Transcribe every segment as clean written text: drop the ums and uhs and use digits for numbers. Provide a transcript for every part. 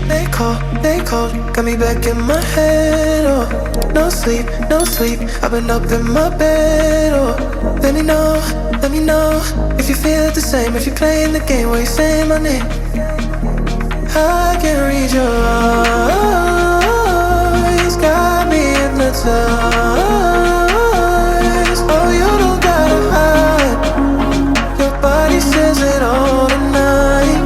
they cold, got me back in my head, oh. No sleep, I've been up in my bed, oh. Let me know, if you feel it the same, if you're playing the game where you saying my name. I can read your eyes, got me hypnotized. Oh, you don't gotta hide, your body says it all tonight.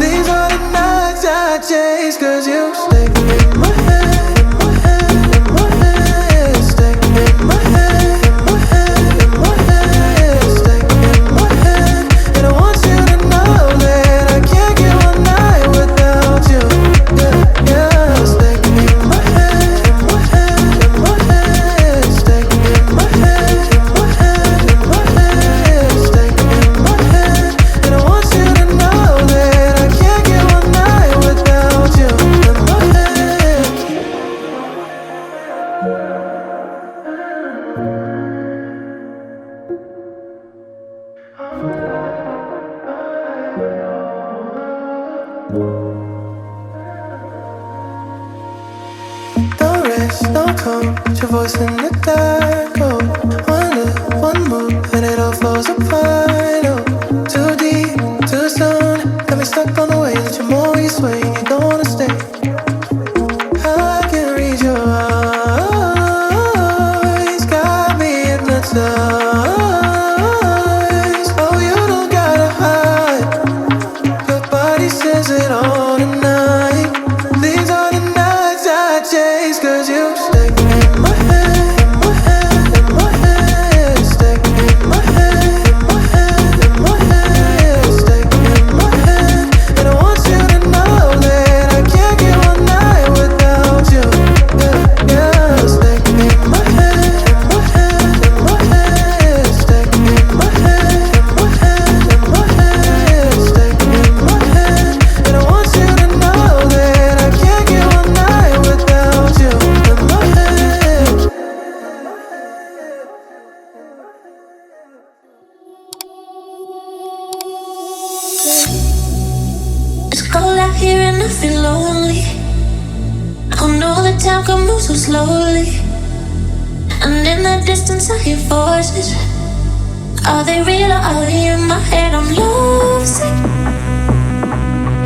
These are the nights I chase, 'cause you stay in my head, in my head, in my head. Stay in my head, in my head, in my head. Stay in my head, and I want you to know that I can't get one night without you. Yeah, yeah. Stay in my head, in my head, in my head. Stay in my head, in my head, in my head. Stay in my head, and I want you to know that I can't get one night without you. In my head. Don't rest, don't come, put your voice in the dark, oh. One look, one move, and it all falls apart, oh. Too deep, too soon, got me stuck on the way that you're more you sway, and you don't wanna stay. I can read your eyes, got me hypnotized. Oh, you don't gotta hide, your body says it all tonight. These are the nights I chase, 'cause you stay in my head, in my head, in my head. Stay in my head, in my head, in my head. Stay in my head, and I want you to know that I can't get one night without you. Yeah, yeah. Stay in my head, in my head, in my head. Stay in my head, in my head, in my head. Stay in my head, and I want you to know that I can't get one night without you. In my head. It's cold out here and I feel lonely. I know the time can move so slowly, and in the distance I hear voices. Are they real or are they in my head? I'm lovesick.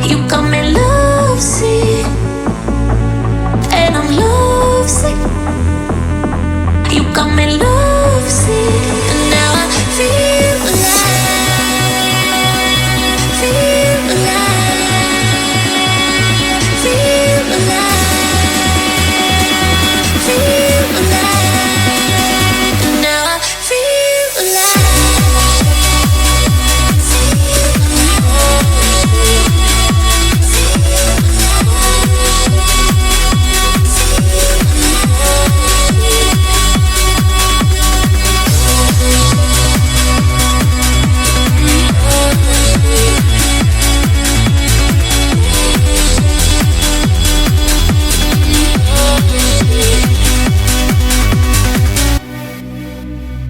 You got me lovesick, and I'm lovesick. You got me lovesick, and now I feel alive, feel alive, feel alive, feel alive, and now I feel alive.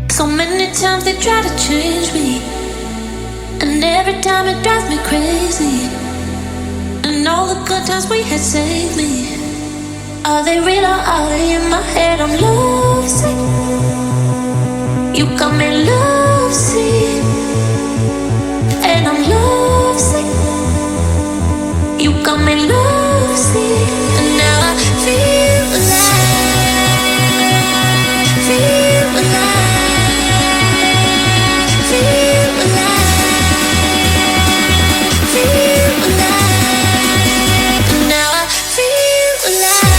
So many times they try to change me, and every time it drives me crazy. And all the good times we had saved me. Are they real or are they in my head? I'm lovesick. You got me lovesick, and I'm lovesick. You got me lovesick, and now I feel alive, feel alive, feel alive, feel alive, and now I feel alive.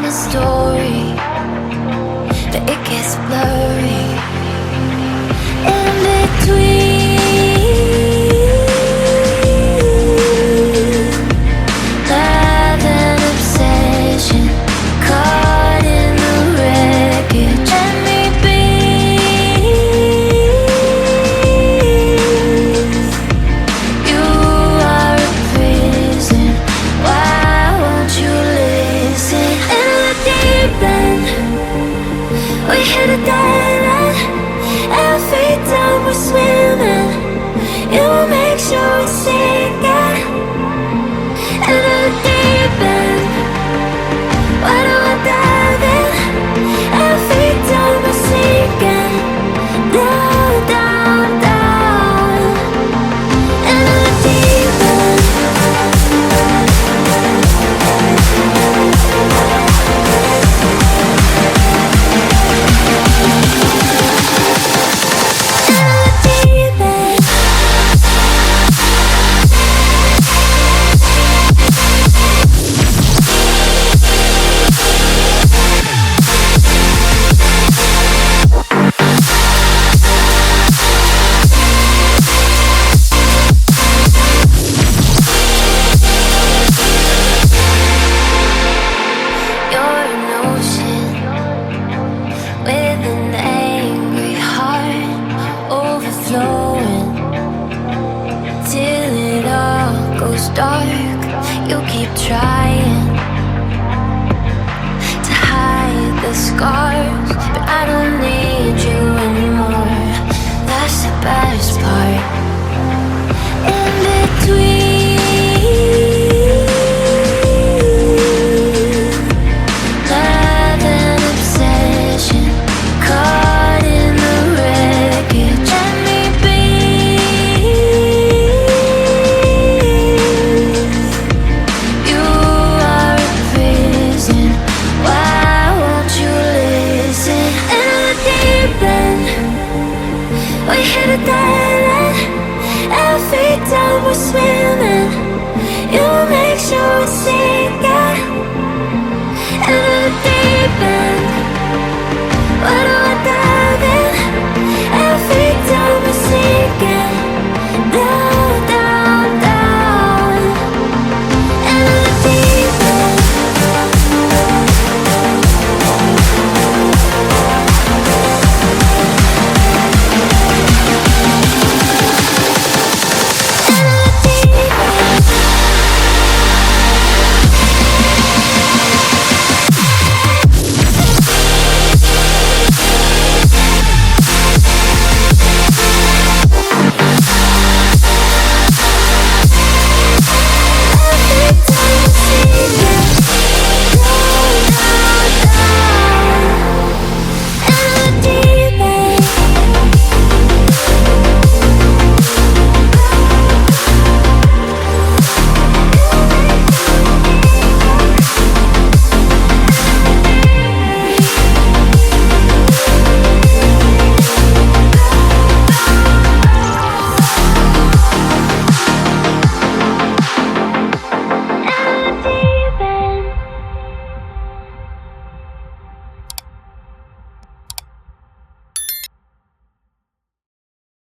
my story, but it gets blurry in between love and obsession, caught in the wreckage. Let me be. You are a prison. Why won't you listen? In the deep end, we hit a dead end. Every time we're swimming